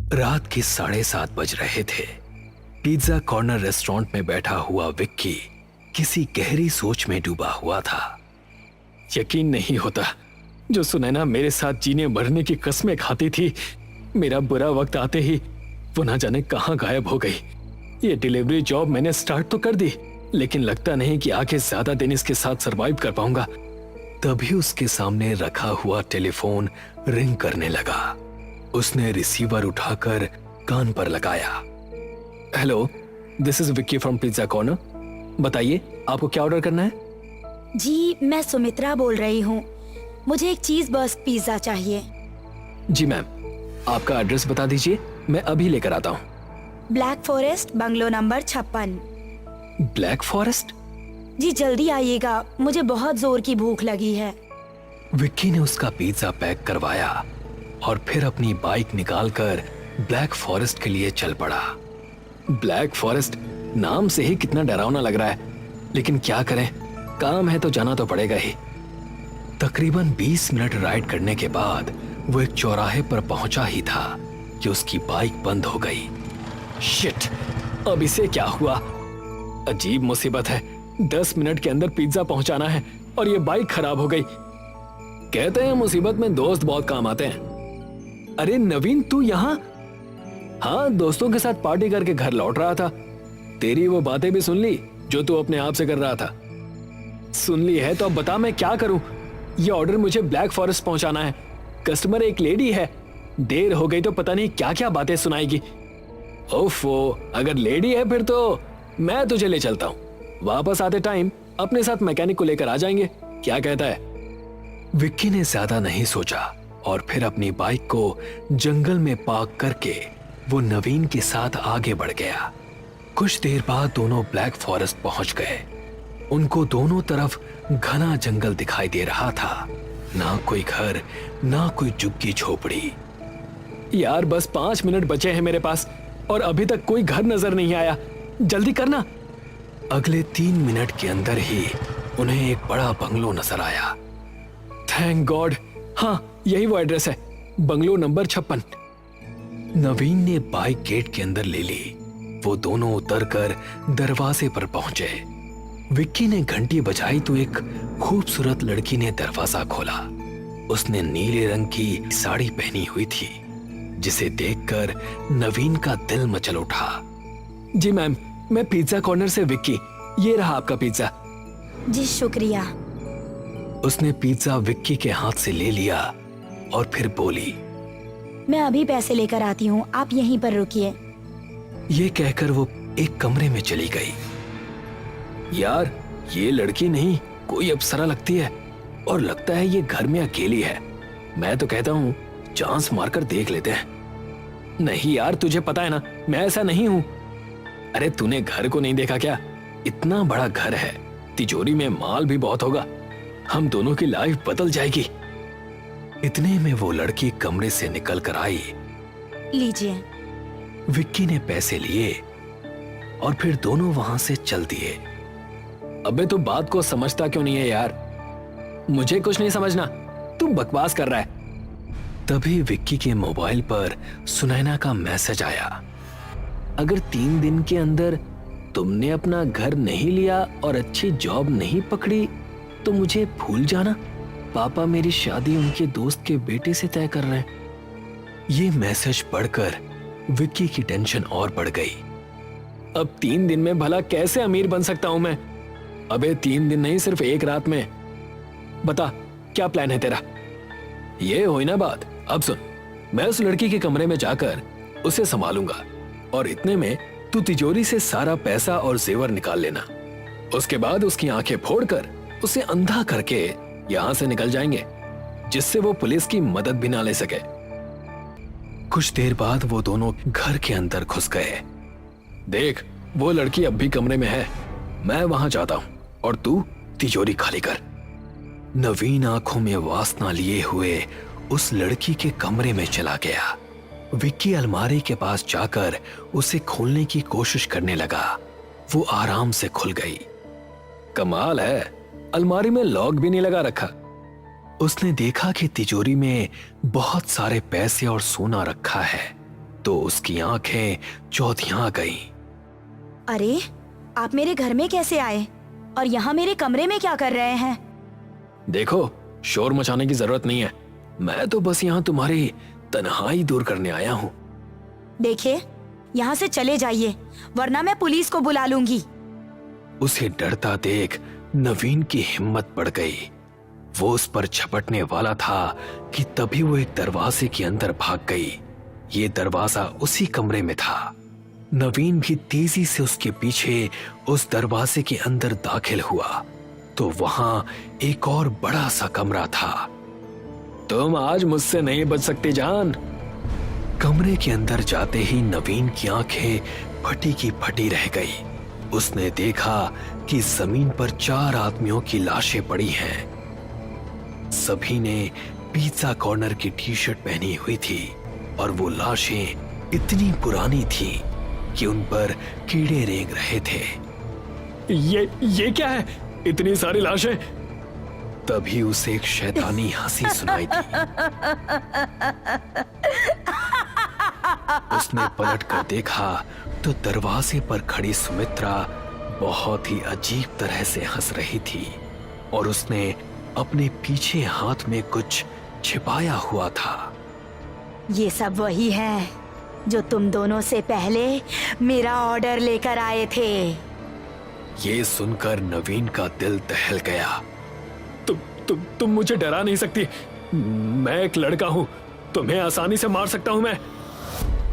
रात के 7:30 बज रहे थे। पिज्जा कॉर्नर रेस्टोरेंट में बैठा हुआ विक्की किसी गहरी सोच में डूबा हुआ था। यकीन नहीं होता, जो सुनैना मेरे साथ जीने मरने की कस्में खाती थी, मेरा बुरा वक्त आते ही वो ना जाने कहां गायब हो गई। ये डिलीवरी जॉब मैंने स्टार्ट तो कर दी, लेकिन लगता नहीं कि आगे ज्यादा दिन इसके साथ सरवाइव कर पाऊंगा। तभी उसके सामने रखा हुआ टेलीफोन रिंग करने लगा। उसने रिसीवर उठाकर कान पर लगाया। Hello, this is Vicky from pizza corner. बताइए, आपको क्या ऑर्डर करना है? जी, मैं सुमित्रा बोल रही हूँ। मुझे एक चीज बर्स्ट पिज्जा चाहिए। जी मैम, आपका एड्रेस बता दीजिए, मैं अभी लेकर आता हूँ। Black forest, bungalow number 56। Black forest? जी जल्दी आइएगा, मुझे बहुत जोर की भूख लगी है। विक्की ने उसका पिज्जा पैक करवाया और फिर अपनी बाइक निकालकर ब्लैक फॉरेस्ट के लिए चल पड़ा। ब्लैक फॉरेस्ट नाम से ही कितना डरावना लग रहा है, लेकिन क्या करें, काम है तो जाना तो पड़ेगा ही। तकरीबन 20 मिनट राइड करने के बाद वो एक चौराहे पर पहुंचा ही था कि उसकी बाइक बंद हो गई। शिट, अब इसे क्या हुआ? अजीब मुसीबत है, 10 मिनट के अंदर पिज्जा पहुंचाना है और ये बाइक खराब हो गई। कहते हैं मुसीबत में दोस्त बहुत काम आते हैं। अरे नवीन, तू यहाँ? हाँ, दोस्तों के साथ पार्टी करके घर लौट रहा था। तेरी वो बातें भी सुन ली जो तू अपने आप से कर रहा था। सुन ली है तो अब बता मैं क्या करूं? ये ऑर्डर मुझे ब्लैक फॉरेस्ट पहुंचाना है। कस्टमर एक लेडी है, देर हो गई तो पता नहीं क्या क्या बातें सुनाएगी। ओफो, अगर लेडी है फिर तो मैं तुझे ले चलता हूँ। वापस आते टाइम अपने साथ मैकेनिक को लेकर आ जाएंगे, क्या कहता है? विक्की ने ज्यादा नहीं सोचा और फिर अपनी बाइक को जंगल में पार्क करके वो नवीन के साथ आगे बढ़ गया। कुछ देर बाद दोनों ब्लैक फॉरेस्ट पहुंच गए। उनको दोनों तरफ घना जंगल दिखाई दे रहा था, ना कोई घर, ना कोई झुग्गी झोपड़ी। यार बस 5 मिनट बचे हैं मेरे पास और अभी तक कोई घर नजर नहीं आया, जल्दी करना। अगले 3 मिनट के अंदर ही उन्हें एक बड़ा बंगलो नजर आया। थैंक गॉड, हाँ यही वो एड्रेस है, बंगलो नंबर 56। नवीन ने बाइक गेट के अंदर ले ली। वो दोनों उतरकर दरवाजे पर पहुंचे। विक्की ने घंटी बजाई तो एक खूबसूरत लड़की ने दरवाजा खोला। उसने नीले रंग की साड़ी पहनी हुई थी, जिसे देखकर नवीन का दिल मचल उठा। जी मैम, मैं पिज्जा कॉर्नर से विक्की, ये रहा आपका पिज्जा। जी शुक्रिया। उसने पिज्जा विक्की के हाथ से ले लिया और फिर बोली, मैं अभी पैसे लेकर आती हूँ, आप यहीं पर रुकिए। ये कहकर वो एक कमरे में चली गई। यार ये लड़की नहीं, कोई अप्सरा लगती है और लगता है ये घर में अकेली है। मैं तो कहता हूँ चांस मारकर देख लेते हैं। नहीं यार, तुझे पता है ना मैं ऐसा नहीं हूँ। अरे तूने घर को नहीं देखा क्या? इतना बड़ा घर है, तिजोरी में माल भी बहुत होगा, हम दोनों की लाइफ बदल जाएगी। इतने में वो लड़की कमरे से निकल कर आई। लीजिए। विक्की ने पैसे लिए और फिर दोनों वहां से चल दिए। अबे तू बात को समझता क्यों नहीं है यार? मुझे कुछ नहीं समझना, तू बकवास कर रहा है। तभी विक्की के मोबाइल पर सुनैना का मैसेज आया। अगर 3 दिन के अंदर तुमने अपना घर नहीं लिया और अच्छी जॉब नहीं पकड़ी तो मुझे भूल जाना। पापा मेरी शादी उनके दोस्त के बेटे से तय कर रहे हैं। ये मैसेज पढ़कर विक्की की टेंशन और बढ़ गई। अब 3 दिन में भला कैसे अमीर बन सकता हूं मैं? अबे 3 दिन नहीं, सिर्फ एक रात में। बता क्या प्लान है तेरा? ये हुई ना बात। अब सुन, मैं उस लड़की के कमरे में जाकर उसे संभालूंगा और इतने में तू तिजोरी से सारा पैसा और जेवर निकाल लेना। उसके बाद उसकी आंखें फोड़कर उसे अंधा करके यहां से निकल जाएंगे, जिससे वो पुलिस की मदद भी ना ले सके। कुछ देर बाद वो दोनों घर के अंदर घुस गए। देख, वो लड़की अब भी कमरे में है, मैं वहां जाता हूं और तू तिजोरी खाली कर। नवीन आंखों में वासना लिए हुए उस लड़की के कमरे में चला गया। विक्की अलमारी के पास जाकर उसे खोलने की कोशिश करने लगा। वो आराम से खुल गई। कमाल है, अलमारी में लॉक भी नहीं लगा रखा। उसने देखा कि तिजोरी में बहुत सारे पैसे और सोना रखा है। तो उसकी आंखें चौधिया गईं। अरे, आप मेरे घर में कैसे आए और यहाँ मेरे कमरे में क्या कर रहे हैं? देखो, शोर मचाने की जरूरत नहीं है। मैं तो बस यहाँ तुम्हारी तन्हाई दूर करने आया हूँ। देखिए, यहाँ से चले जाइए वरना मैं पुलिस को बुला लूंगी। उसे डरता देख नवीन की हिम्मत बढ़ गई। वो उस पर झपटने वाला था कि तभी वो एक दरवाजे के अंदर भाग गई। ये दरवाजा उसी कमरे में था। नवीन भी तेजी से उसके पीछे उस दरवाजे के अंदर दाखिल हुआ तो वहां एक और बड़ा सा कमरा था। तुम आज मुझसे नहीं बच सकती जान। कमरे के अंदर जाते ही नवीन की आंखें फटी की फटी रह गई। उसने देखा कि जमीन पर 4 आदमियों की लाशें पड़ी हैं। सभी ने पिज्जा कॉर्नर की टी-शर्ट पहनी हुई थी और वो लाशें इतनी पुरानी थी कि उन पर कीड़े रेंग रहे थे। ये क्या है? इतनी सारी लाशें? तभी उसे एक शैतानी हंसी सुनाई दी। उसने पलट कर देखा तो दरवाजे पर खड़ी सुमित्रा बहुत ही अजीब तरह से हंस रही थी और उसने अपने पीछे हाथ में कुछ छिपाया हुआ था। ये सब वही है जो तुम दोनों से पहले मेरा ऑर्डर लेकर आए थे। ये सुनकर नवीन का दिल दहल गया। तुम मुझे डरा नहीं सकती। मैं एक लड़का हूं, तुम्हें आसानी से मार सकता हूं मैं।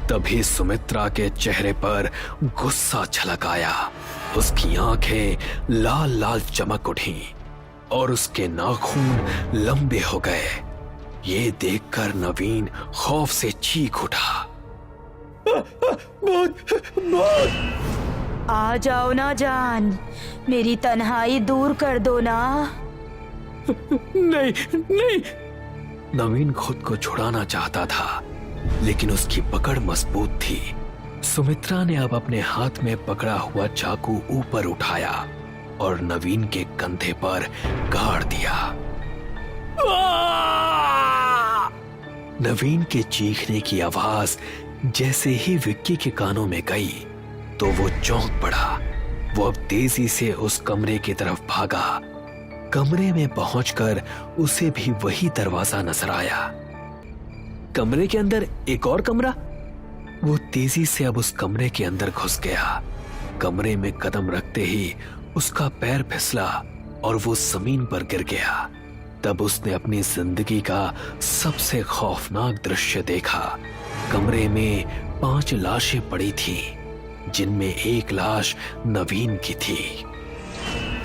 तभी सुमित्रा के चेहरे पर गुस्सा छलक आया। उसकी आंखें लाल लाल चमक उठी और उसके नाखून लंबे हो गए। ये देखकर नवीन खौफ से चीख उठा। आ जाओ ना जान, मेरी तन्हाई दूर कर दो ना। नहीं। नवीन खुद को छुड़ाना चाहता था लेकिन उसकी पकड़ मजबूत थी। सुमित्रा ने अब अपने हाथ में पकड़ा हुआ चाकू ऊपर उठाया और नवीन के कंधे पर गाड़ दिया। नवीन के चीखने की आवाज जैसे ही विक्की के कानों में गई तो वो चौंक पड़ा। वो अब तेजी से उस कमरे की तरफ भागा। कमरे में पहुंचकर उसे भी वही दरवाजा नजर आया। कमरे के अंदर एक और कमरा। वो तेजी से अब उस कमरे के अंदर घुस गया। कमरे में कदम रखते ही उसका पैर फिसला और वो जमीन पर गिर गया। तब उसने अपनी जिंदगी का सबसे खौफनाक दृश्य देखा। कमरे में 5 लाशें पड़ी थी जिनमें एक लाश नवीन की थी।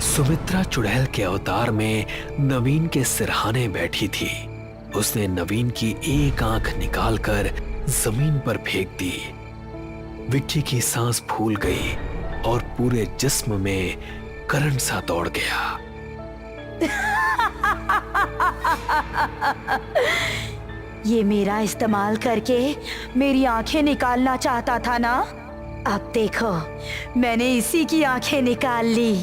सुमित्रा चुड़ैल के अवतार में नवीन के सिरहाने बैठी थी। उसने नवीन की एक आंख निकालकर जमीन पर फेंक दी। विक्की की सांस फूल गई और पूरे जिस्म में करंट सा दौड़ गया। ये मेरा इस्तेमाल करके मेरी आंखें निकालना चाहता था ना? अब देखो, मैंने इसी की आंखें निकाल ली।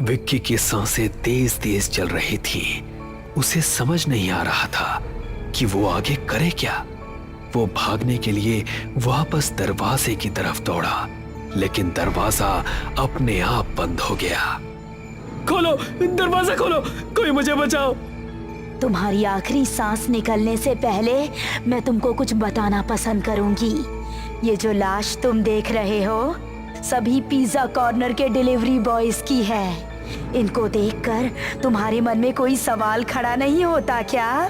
विक्की की सांसें तेज तेज चल रही थी। उसे समझ नहीं आ रहा था कि वो आगे करे क्या। वो भागने के लिए वापस दरवाजे की तरफ दौड़ा लेकिन दरवाजा अपने आप बंद हो गया। खोलो, दरवाजा खोलो, कोई मुझे बचाओ। तुम्हारी आखिरी सांस निकलने से पहले मैं तुमको कुछ बताना पसंद करूंगी। ये जो लाश तुम देख रहे हो सभी पिज्जा कॉर्नर के डिलीवरी बॉयज की है। इनको देखकर तुम्हारे मन में कोई सवाल खड़ा नहीं होता क्या?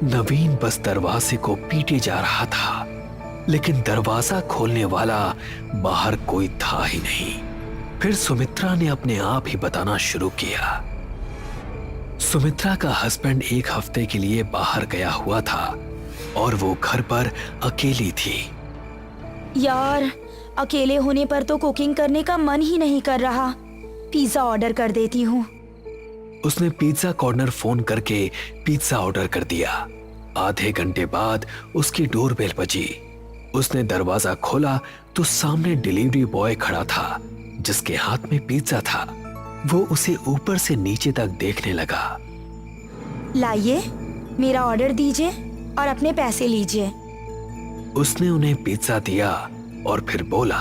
नवीन बस दरवाजे को पीटे जा रहा था लेकिन दरवाजा खोलने वाला बाहर कोई था ही नहीं। फिर सुमित्रा ने अपने आप ही बताना शुरू किया। सुमित्रा का हस्बैंड 1 हफ्ते के लिए बाहर गया हुआ था और वो घर पर अकेली थी। यार, अकेले होने पर तो कुकिंग करने का मन ही नहीं कर रहा। पिज्जा ऑर्डर कर देती हूँ। उसने पिज्जा कॉर्नर फोन करके पिज्जा ऑर्डर कर दिया। आधे घंटे बाद उसकी डोरबेल बजी। उसने दरवाजा खोला तो सामने डिलीवरी बॉय खड़ा था जिसके हाथ में पिज्जा था। वो उसे ऊपर से नीचे तक देखने लगा। लाइए, मेरा ऑर्डर दीजिए और अपने पैसे लीजिए। उसने उन्हें पिज्जा दिया और फिर बोला,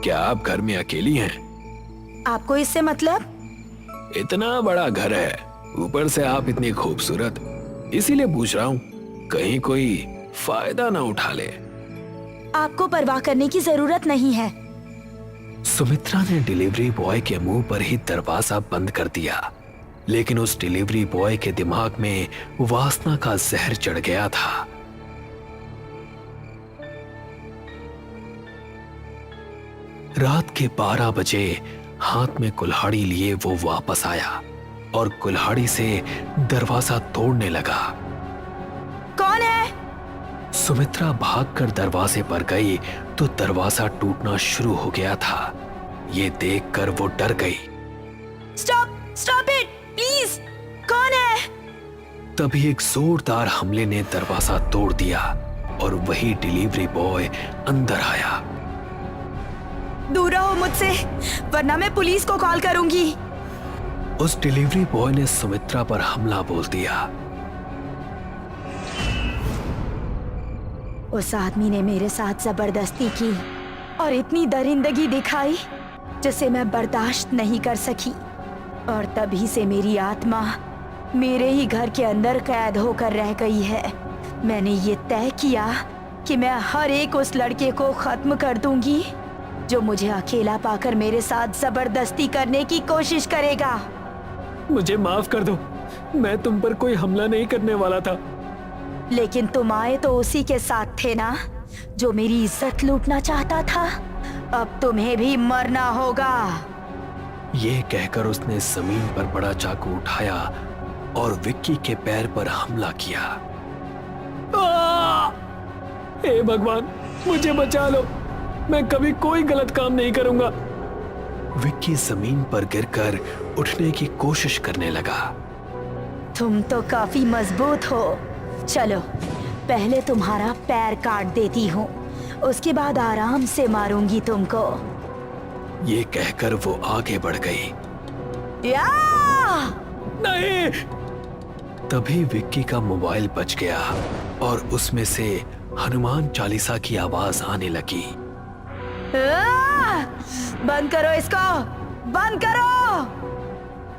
क्या आप घर में अकेली हैं? आपको इससे मतलब? इतना बड़ा घर है, ऊपर से आप इतनी खूबसूरत, इसीलिए पूछ रहा हूँ, कहीं कोई फायदा ना उठा ले। आपको परवाह करने की जरूरत नहीं है। सुमित्रा ने डिलीवरी बॉय के मुंह पर ही दरवाजा बंद कर दिया, लेकिन उस डिलीवरी बॉय के दिमाग में वासना का जहर चढ़ गया था। रात के 12 बजे हाथ में कुल्हाड़ी लिए वो वापस आया और कुल्हाड़ी से दरवाजा तोड़ने लगा। कौन है? सुमित्रा भागकर दरवाजे पर गई तो दरवाजा टूटना शुरू हो गया था। ये देखकर वो डर गई। Stop, stop it, please. कौन है? तभी एक जोरदार हमले ने दरवाजा तोड़ दिया और वही डिलीवरी बॉय अंदर आया। दूर रहो मुझसे, वरना मैं पुलिस को कॉल करूंगी। उस डिलीवरी बॉय ने सुमित्रा पर हमला बोल दिया। उस आदमी ने मेरे साथ जबरदस्ती की और इतनी दरिंदगी दिखाई जिसे मैं बर्दाश्त नहीं कर सकी, और तभी से मेरी आत्मा मेरे ही घर के अंदर कैद होकर रह गई है। मैंने ये तय किया कि मैं हर एक उस लड़के को खत्म कर दूंगी जो मुझे अकेला पाकर मेरे साथ जबरदस्ती करने की कोशिश करेगा। मुझे माफ कर दो, मैं तुम पर कोई हमला नहीं करने वाला था। लेकिन तुम आए तो उसी के साथ थे ना, जो मेरी इज्जत लूटना चाहता था। अब तुम्हें भी मरना होगा। ये कहकर उसने जमीन पर बड़ा चाकू उठाया और विक्की के पैर पर हमला किया। हे भगवान, मुझे बचा लो, मैं कभी कोई गलत काम नहीं करूंगा। विक्की जमीन पर गिरकर उठने की कोशिश करने लगा। तुम तो काफी मजबूत हो। चलो, पहले तुम्हारा पैर काट देती हूँ, उसके बाद आराम से मारूंगी तुमको। ये कहकर वो आगे बढ़ गई। या! नहीं! तभी विक्की का मोबाइल बज गया और उसमें से हनुमान चालीसा की आवाज आने लगी। बंद करो इसको, बंद करो।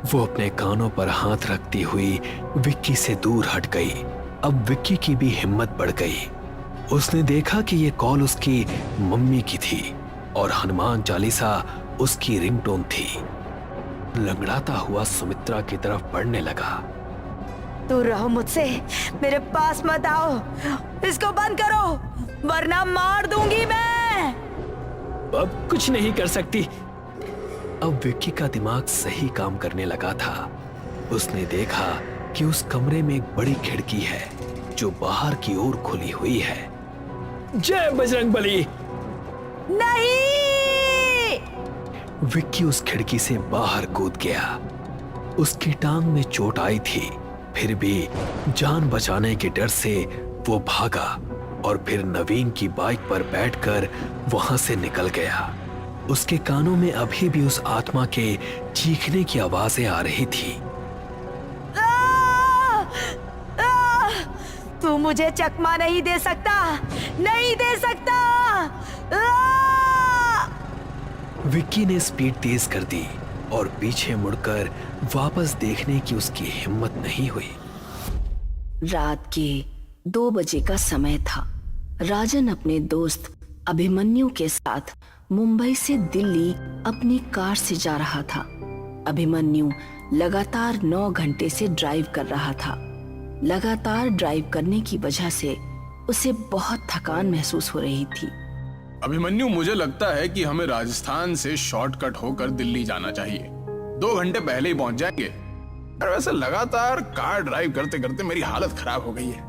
वो अपने कानों पर हाथ रखती हुई विक्की से दूर हट गई। अब विक्की की भी हिम्मत बढ़ गई। उसने देखा कि ये कॉल उसकी मम्मी की थी और हनुमान चालीसा उसकी रिंगटोन थी। लंगड़ाता हुआ सुमित्रा की तरफ बढ़ने लगा। दूर रहो मुझसे, मेरे पास मत आओ। इसको बंद करो, वरना मार दूंगी मैं। अब कुछ नहीं कर सकती। अब विक्की का दिमाग सही काम करने लगा था। उसने देखा कि उस कमरे में एक बड़ी खिड़की है जो बाहर की ओर खुली हुई है। जय बजरंगबली! नहीं! विक्की उस खिड़की से बाहर कूद गया। उसकी टांग में चोट आई थी, फिर भी जान बचाने के डर से वो भागा और फिर नवीन की बाइक पर बैठकर वहां से निकल गया। उसके कानों में अभी भी उस आत्मा के चीखने की आवाजें आ रही थी। तू मुझे चकमा नहीं दे सकता, नहीं दे सकता। विक्की ने स्पीड तेज कर दी और पीछे मुड़कर वापस देखने की उसकी हिम्मत नहीं हुई। रात के 2 बजे का समय था। राजन अपने दोस्त अभिमन्यु के साथ मुंबई से दिल्ली अपनी कार से जा रहा था। अभिमन्यु लगातार 9 घंटे से ड्राइव कर रहा था। लगातार ड्राइव करने की वजह से उसे बहुत थकान महसूस हो रही थी। अभिमन्यु, मुझे लगता है कि हमें राजस्थान से शॉर्टकट होकर दिल्ली जाना चाहिए। 2 घंटे पहले ही पहुंच जाएंगे। और वैसे लगातार कार ड्राइव करते करते मेरी हालत खराब हो गई है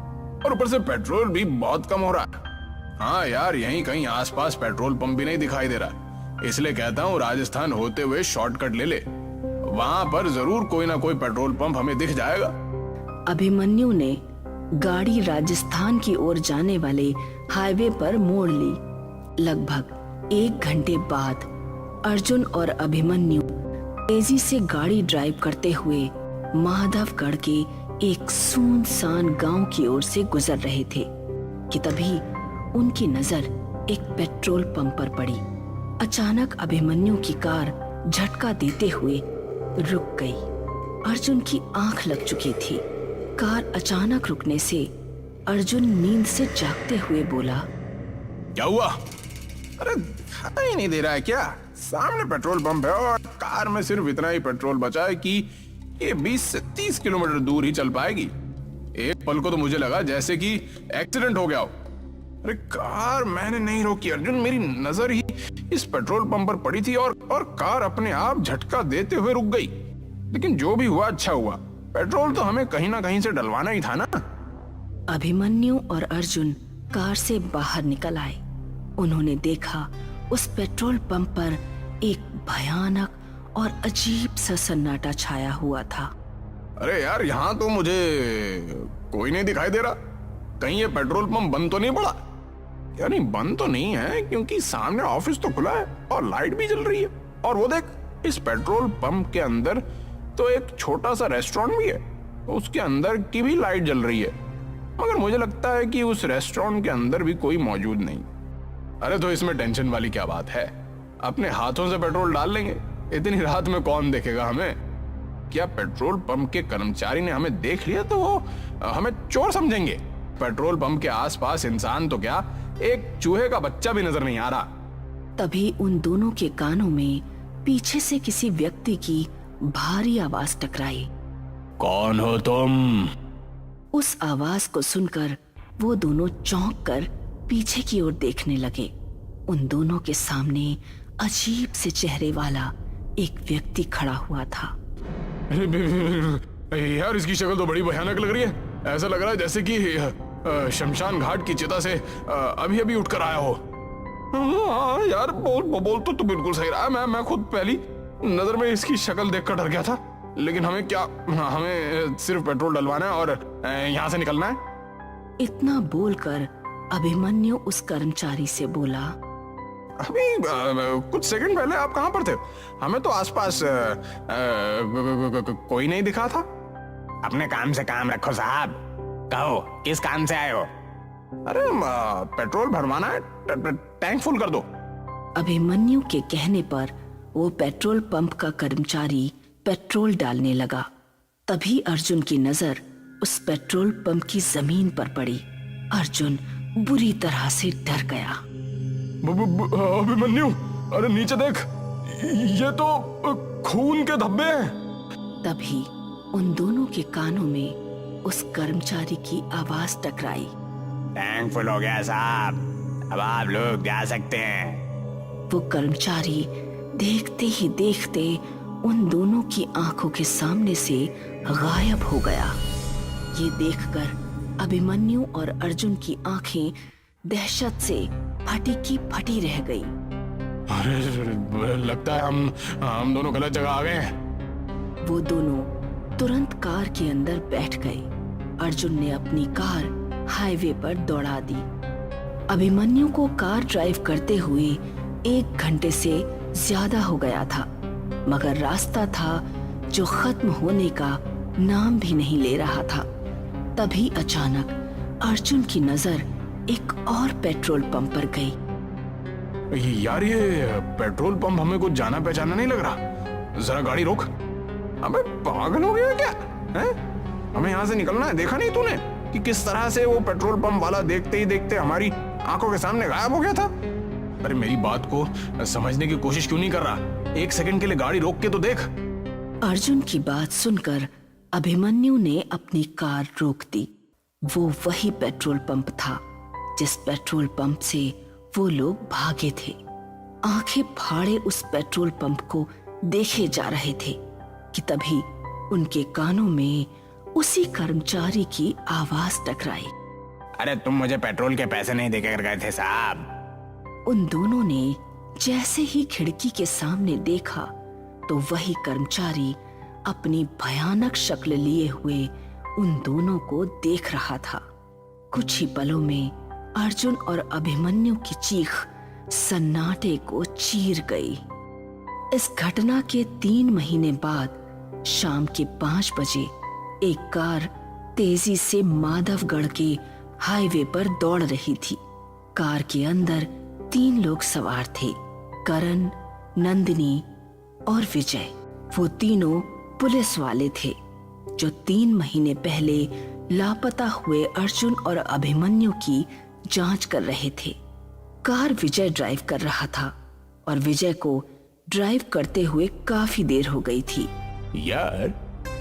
और ऊपर से पेट्रोल भी बहुत कम हो रहा है। हाँ यार, यहीं कहीं आसपास पेट्रोल पंप भी नहीं दिखाई दे रहा, इसलिए कहता हूँ राजस्थान होते हुए शॉर्टकट ले ले। वहां पर जरूर कोई ना कोई पेट्रोल पंप हमें दिख जाएगा। अभिमन्यु ने गाड़ी राजस्थान की ओर जाने वाले हाईवे पर मोड़ ली। लगभग 1 घंटे बाद अर्जुन और अभिमन्यु तेजी से गाड़ी ड्राइव करते हुए माधवगढ़ के एक सुनसान गांव की ओर से गुजर रहे थे कि तभी उनकी नजर एक पेट्रोल पंप पर पड़ी। अचानक अभिमन्यु की कार झटका देते हुए रुक गई। अर्जुन की आंख लग चुकी थी। कार अचानक रुकने से अर्जुन नींद से जागते हुए बोला, क्या हुआ? अरे दिखाई ही नहीं दे रहा है क्या? सामने पेट्रोल पंप है और कार में सिर्फ इतना ही पेट्रोल बचा है कि ये 20 से 30 किलोमीटर दूर ही चल पाएगी। एक पल को तो मुझे लगा जैसे कि एक्सीडेंट हो गया हो। अरे कार मैंने नहीं रोकी अर्जुन, मेरी नजर ही इस पेट्रोल पंप पर पड़ी थी और कार अपने आप झटका देते हुए रुक गई। लेकिन जो भी हुआ अच्छा हुआ, पेट्रोल तो हमें कहीं ना कहीं से डलवाना ही था ना। अभिमन्यु और अर्जुन कार से बाहर निकल आए। उन्होंने देखा उस पेट्रोल पंप पर एक भयानक और अजीब सा सन्नाटा छाया हुआ था। अरे यार, यहाँ तो मुझे कोई नहीं दिखाई दे रहा। कहीं ये पेट्रोल पंप बंद तो नहीं पड़ा? क्या नहीं, बंद तो नहीं है क्योंकि सामने ऑफिस तो खुला है और लाइट भी जल रही है। और वो देख, इस पेट्रोल पंप के अंदर तो एक छोटा सा रेस्टोरेंट भी है, उसके अंदर की भी लाइट जल रही है। मगर मुझे लगता है कि उस रेस्टोरेंट के अंदर भी कोई मौजूद नहीं। अरे तो इसमें टेंशन वाली क्या बात है? अपने हाथों से पेट्रोल डाल लेंगे। इतनी रात में कौन देखेगा हमें? क्या पेट्रोल पंप के कर्मचारी ने हमें देख लिया तो वो हमें चोर समझेंगे? पेट्रोल पंप के आसपास इंसान तो क्या, एक चूहे का बच्चा भी नजर नहीं आ रहा। तभी उन दोनों के कानों में पीछे से किसी व्यक्ति की भारी आवाज टकराई। कौन हो तुम? उस आवाज को सुनकर वो दोनों चौंक कर पीछे की ओर देखने लगे। उन दोनों के सामने अजीब से चेहरे वाला एक व्यक्ति खड़ा हुआ था। यार, इसकी शक्ल तो बड़ी भयानक लग रही है। ऐसा लग रहा है जैसे कि शमशान घाट की चिता से अभी अभी उठकर आया हो। हाँ यार, बोल तो बिल्कुल सही रहा है। मैं खुद पहली नजर में इसकी शक्ल देखकर डर गया था। लेकिन हमें क्या, हमें सिर्फ पेट्रोल डलवाना है और यहाँ से निकलना है। इतना बोलकर अभिमन्यु उस कर्मचारी से बोला, अभी कुछ सेकंड पहले आप कहाँ पर थे? हमें तो आसपास कोई नहीं दिखा था। अपने काम से काम रखो साहब। कहो, किस काम से आए हो? अरे पेट्रोल भरवाना है, टैंक फुल कर दो। अभिमन्यु के कहने पर वो पेट्रोल पंप का कर्मचारी पेट्रोल डालने लगा। तभी अर्जुन की नजर उस पेट्रोल पंप की जमीन पर पड़ी। अर्जुन बुरी तरह से डर गया। अभिमन्यु, अरे नीचे देख, ये तो खून के धब्बे हैं। तभी उन दोनों के कानों में उस कर्मचारी की आवाज टकराई। टैंक फुल हो गया साहब, अब आप लोग जा सकते हैं। वो कर्मचारी देखते ही देखते उन दोनों की आंखों के सामने से गायब हो गया। ये देखकर अभिमन्यु और अर्जुन की आंखें दहशत से फटी की फटी रह गई। अरे लगता है हम दोनों गलत जगह आ गए हैं। वो दोनों तुरंत कार के अंदर बैठ गए। अर्जुन ने अपनी कार हाईवे पर दौड़ा दी। अभिमन्यु को कार ड्राइव करते हुए 1 घंटे से ज्यादा हो गया था, मगर रास्ता था जो खत्म होने का नाम भी नहीं ले रहा था। तभी अचानक अर्जुन की नजर एक और पेट्रोल पंप पर गई। यार, ये पेट्रोल पंप हमें कुछ जाना पहचाना नहीं लग रहा। जरा गाड़ी रोक। अबे पागल हो गया क्या है? हमें यहाँ से निकलना है। देखा नहीं तूने कि किस तरह से वो पेट्रोल पंप वाला देखते ही देखते हमारी आंखों के सामने गायब हो गया था? अरे मेरी बात को समझने की कोशिश क्यों नहीं कर रहा? 1 सेकंड के लिए गाड़ी रोक के तो देख। अर्जुन की बात सुनकर अभिमन्यु ने अपनी कार रोक दी। वो वही पेट्रोल पंप था जिस पेट्रोल पंप से वो लोग भागे थे। आंखें फाड़े उस पेट्रोल पंप को देखे जा रहे थे कि तभी उनके कानों में उसी कर्मचारी की आवाज टकराई। अरे तुम मुझे पेट्रोल के पैसे नहीं देकर गए थे साहब। उन दोनों ने जैसे ही खिड़की के सामने देखा तो वही कर्मचारी अपनी भयानक शक्ल लिए हुए उन दोनों को देख रहा था। कुछ ही पलों में अर्जुन और अभिमन्यु की चीख सन्नाटे को चीर गई। इस घटना के 3 महीने बाद शाम के 5 बजे एक कार तेजी से माधवगढ़ के हाईवे पर दौड़ रही थी। कार के अंदर 3 लोग सवार थे, करण, नंदिनी और विजय। वो तीनों पुलिस वाले थे जो 3 महीने पहले लापता हुए अर्जुन और अभिमन्यु की जांच कर रहे थे। कार विजय ड्राइव कर रहा था और विजय को ड्राइव करते हुए काफी देर हो गई थी। यार,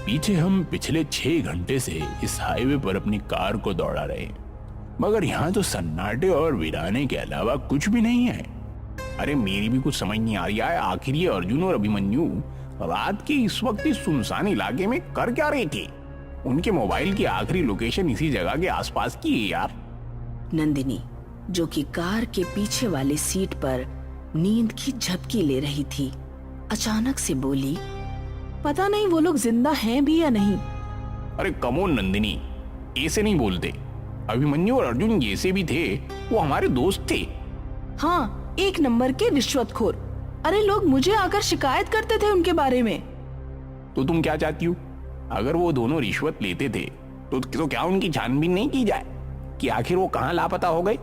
पीछे हम पिछले 6 घंटे से इस हाईवे पर अपनी कार को दौड़ा रहे हैं, मगर यहाँ तो सन्नाटे और वीराने के अलावा कुछ भी नहीं है। अरे मेरी भी कुछ समझ नहीं आ रही है, आखिर ये अर्जुन और अभिमन्यु रात के इस वक्त इस सुनसान इलाके में कर क्या रहे थे? उनके मोबाइल की आखिरी लोकेशन इसी जगह के आसपास की है यार। नंदिनी, जो कि कार के पीछे वाले सीट पर नींद की झपकी ले रही थी, अचानक से बोली, पता नहीं वो लोग जिंदा हैं भी या नहीं। अरे कमोन नंदिनी, ऐसे नहीं बोलते। अभिमन्यु और अर्जुन जैसे भी थे, वो हमारे दोस्त थे। हाँ, 1 नंबर के रिश्वतखोर। अरे लोग मुझे आकर शिकायत करते थे उनके बारे में। तो तुम क्या चाहती हो? अगर वो दोनों रिश्वत लेते थे तो क्या उनकी छानबीन नहीं की जाए कि आखिर वो कहाँ लापता हो गए?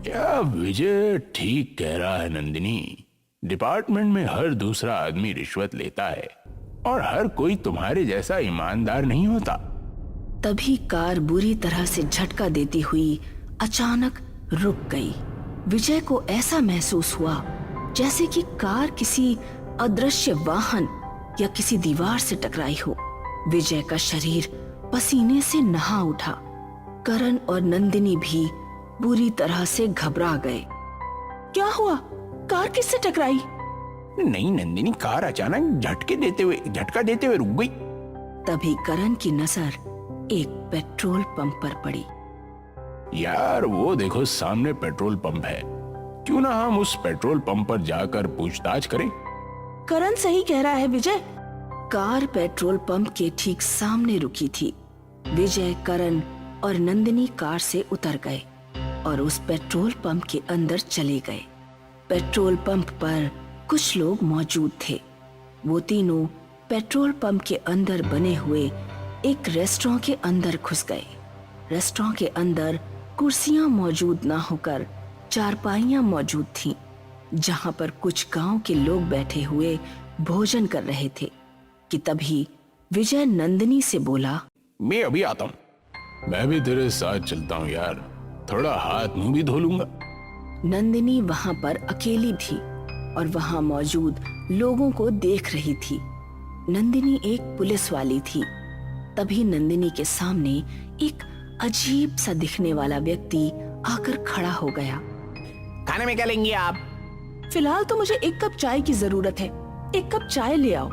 या विजय ठीक कह रहा है नंदिनी। डिपार्टमेंट में हर दूसरा आदमी रिश्वत लेता है और हर कोई तुम्हारे जैसा ईमानदार नहीं होता। तभी कार बुरी तरह से झटका देती हुई अचानक रुक गई। विजय को ऐसा महसूस हुआ जैसे कि कार किसी अदृश्य वाहन या किसी दीवार से टकराई हो। विजय का शरीर पसीने से नहा उठा। करण और नंदिनी भी बुरी तरह से घबरा गए। क्या हुआ? कार किससे टकराई? नहीं नंदिनी, कार अचानक झटका देते हुए रुक गई। तभी करण की नजर एक पेट्रोल पंप पर पड़ी। यार वो देखो, सामने पेट्रोल पंप है। क्यों ना हम उस पेट्रोल पंप पर जाकर पूछताछ करें? करण सही कह रहा है विजय। कार पेट्रोल पंप के ठीक सामने रुकी थी। विजय, करण और नंदिनी कार से उतर गए और उस पेट्रोल पंप के अंदर चले गए। पेट्रोल पंप पर कुछ लोग मौजूद थे। वो तीनों पेट्रोल पंप के अंदर बने हुए एक रेस्टोरेंट के अंदर घुस गए। रेस्टोरेंट के अंदर कुर्सियां मौजूद ना होकर चारपाइयां मौजूद थीं, जहां पर कुछ गांव के लोग बैठे हुए भोजन कर रहे थे कि तभी विजय नंदिनी से बोला, मैं अभी आता हूँ। मैं भी तेरे साथ चलता हूँ यार, थोड़ा हाथ मुंह भी धो लूंगा। नंदिनी वहां पर अकेली थी और वहां मौजूद लोगों को देख रही थी। नंदिनी एक पुलिस वाली थी। तभी नंदिनी के सामने एक अजीब सा दिखने वाला व्यक्ति आकर खड़ा हो गया। खाने में क्या लेंगे आप? फिलहाल तो मुझे 1 कप चाय की जरूरत है। 1 कप चाय ले आओ।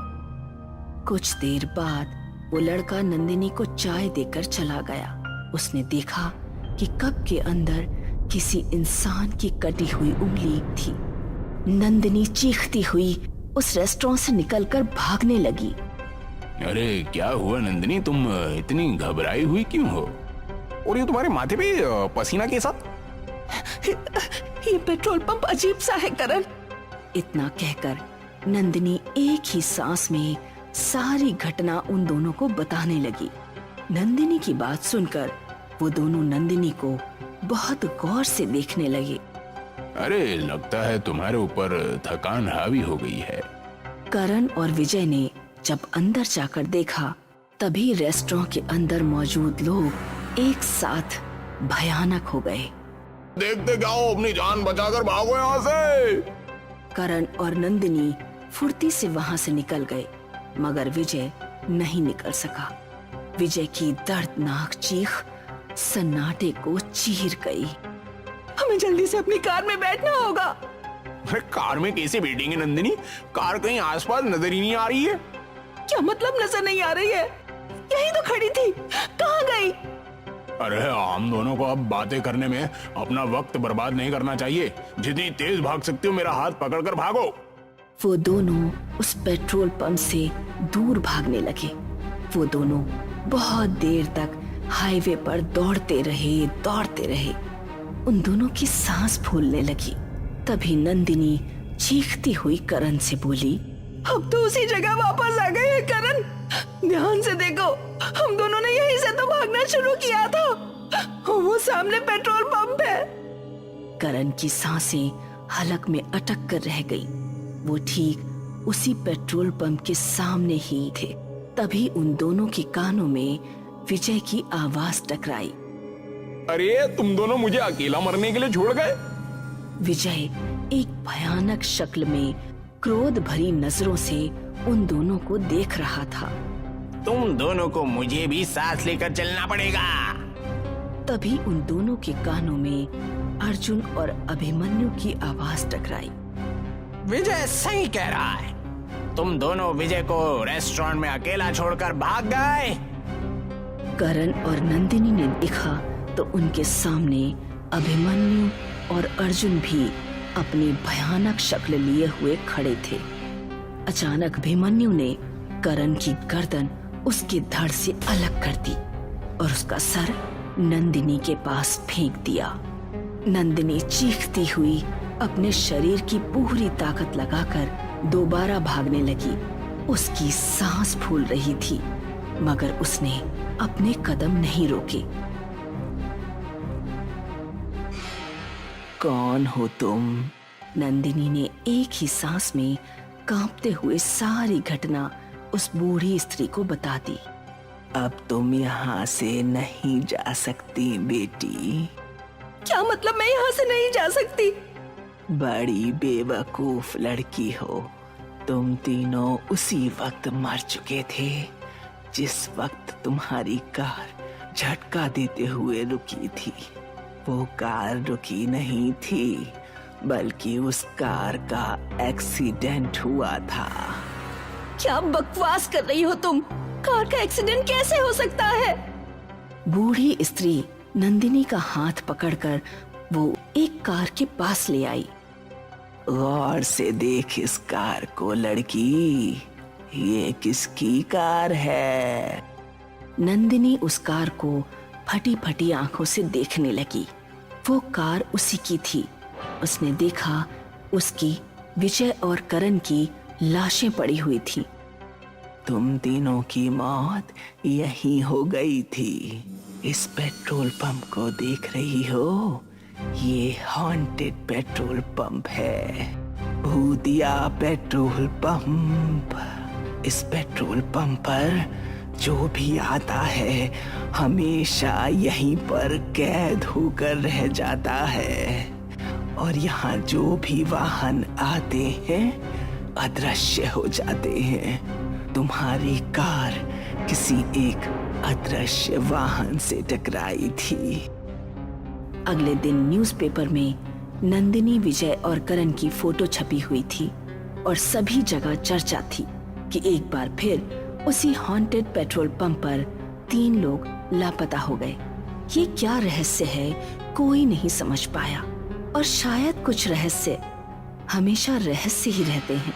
कुछ देर बाद वो लड़का नंदिनी को चाय देकर चला गया। उसने देखा कि कप के अंदर किसी इंसान की कटी हुई उंगली थी। नंदिनी चीखती हुई उस रेस्टोरेंट से निकलकर भागने लगी। अरे क्या हुआ नंदिनी, तुम इतनी घबराई हुई क्यों हो? और ये तुम्हारे माथे पे पसीना के साथ? ये पेट्रोल पंप अजीब सा है करण। इतना कहकर नंदिनी एक ही सांस में सारी घटना उन दोनों को बताने लगी। नंदिनी की बात सुनकर वो दोनों नंदिनी को बहुत गौर से देखने लगे। अरे लगता है तुम्हारे ऊपर थकान हावी हो गई है। करण और विजय ने जब अंदर जाकर देखा, तभी रेस्टोरेंट के अंदर मौजूद लोग एक साथ भयानक हो गए। देखते जाओ, अपनी जान बचाकर भागो यहाँ से। करण और नंदिनी फुर्ती से वहां से निकल गए, मगर विजय नहीं निकल सका। विजय की दर्दनाक चीख सन्नाटे को चीर गई। हमें जल्दी से अपनी कार में बैठना होगा। अरे कार में कैसे बैठेंगे नंदिनी? कार कहीं आसपास नजर ही नहीं आ रही है। क्या मतलब नजर नहीं आ रही है? यही तो खड़ी थी, कहाँ गई? अरे हम दोनों को अब बातें करने में अपना वक्त बर्बाद नहीं करना चाहिए। जितनी तेज भाग सकते हो मेरा हाथ पकड़कर भागो। वो दोनों उस पेट्रोल पंप से दूर भागने लगे। वो दोनों बहुत देर तक हाईवे पर दौड़ते रहे। उन दोनों की सांस फूलने लगी। तभी नंदिनी चीखती हुई करण से बोली, अब तो उसी जगह वापस आ गए हैं करण। ध्यान से देखो, हम दोनों ने यहीं से तो भागना शुरू किया था। वो सामने पेट्रोल पंप है। करण की सांसें हलक में अटक कर रह गई। वो ठीक उसी पेट्रोल पंप के सामने ही थे। तभी उन दोनों के कानों में विजय की आवाज टकराई। अरे तुम दोनों मुझे अकेला मरने के लिए छोड़ गए? विजय एक भयानक शक्ल में क्रोध भरी नजरों से उन दोनों को देख रहा था। तुम दोनों को मुझे भी साथ लेकर चलना पड़ेगा। तभी उन दोनों के कानों में अर्जुन और अभिमन्यु की आवाज टकराई। विजय सही कह रहा है, तुम दोनों विजय को रेस्टोरेंट में अकेला छोड़कर भाग गए। करण और नंदिनी ने देखा तो उनके सामने अभिमन्यु और अर्जुन भी अपनी भयानक शक्ल लिए हुए खड़े थे। अचानक अभिमन्यु ने करण की गर्दन उसके धड़ से अलग कर दी और उसका सर नंदिनी के पास फेंक दिया। नंदिनी चीखती हुई अपने शरीर की पूरी ताकत लगाकर दोबारा भागने लगी। उसकी सांस फूल रही थी मगर उसने अपने कदम नहीं रोके। कौन हो तुम? नंदिनी ने एक ही सांस में कांपते हुए सारी घटना उस बूढ़ी स्त्री को बता दी। अब तुम यहाँ से नहीं जा सकती बेटी। क्या मतलब मैं यहाँ से नहीं जा सकती? बड़ी बेवकूफ लड़की हो। तुम तीनों उसी वक्त मर चुके थे जिस वक्त तुम्हारी कार झटका देते हुए रुकी थी। वो कार रुकी नहीं थी बल्कि उस कार का एक्सीडेंट हुआ था। क्या बकवास कर रही हो तुम? कार का एक्सीडेंट कैसे हो सकता है? बूढ़ी स्त्री नंदिनी का हाथ पकड़कर वो एक कार के पास ले आई। गौर से देख इस कार को लड़की, ये किसकी कार है? नंदिनी उस कार को फटी फटी आंखों से देखने लगी। वो कार उसी की थी। उसने देखा उसकी विजय और करण की लाशें पड़ी हुई थी। तुम तीनों की मौत यहीं हो गई थी। इस पेट्रोल पंप को देख रही हो? ये हॉन्टेड पेट्रोल पंप है, भूतिया पेट्रोल पंप। इस पेट्रोल पंप पर जो भी आता है हमेशा यहीं पर कैद होकर रह जाता है और यहाँ जो भी वाहन आते हैं अदृश्य हो जाते हैं। तुम्हारी कार किसी एक अदृश्य वाहन से टकराई थी। अगले दिन न्यूज़पेपर में नंदिनी, विजय और करण की फोटो छपी हुई थी और सभी जगह चर्चा थी कि एक बार फिर उसी हॉन्टेड पेट्रोल पंप पर 3 लोग लापता हो गए। ये क्या रहस्य है कोई नहीं समझ पाया और शायद कुछ रहस्य हमेशा रहस्य ही रहते हैं।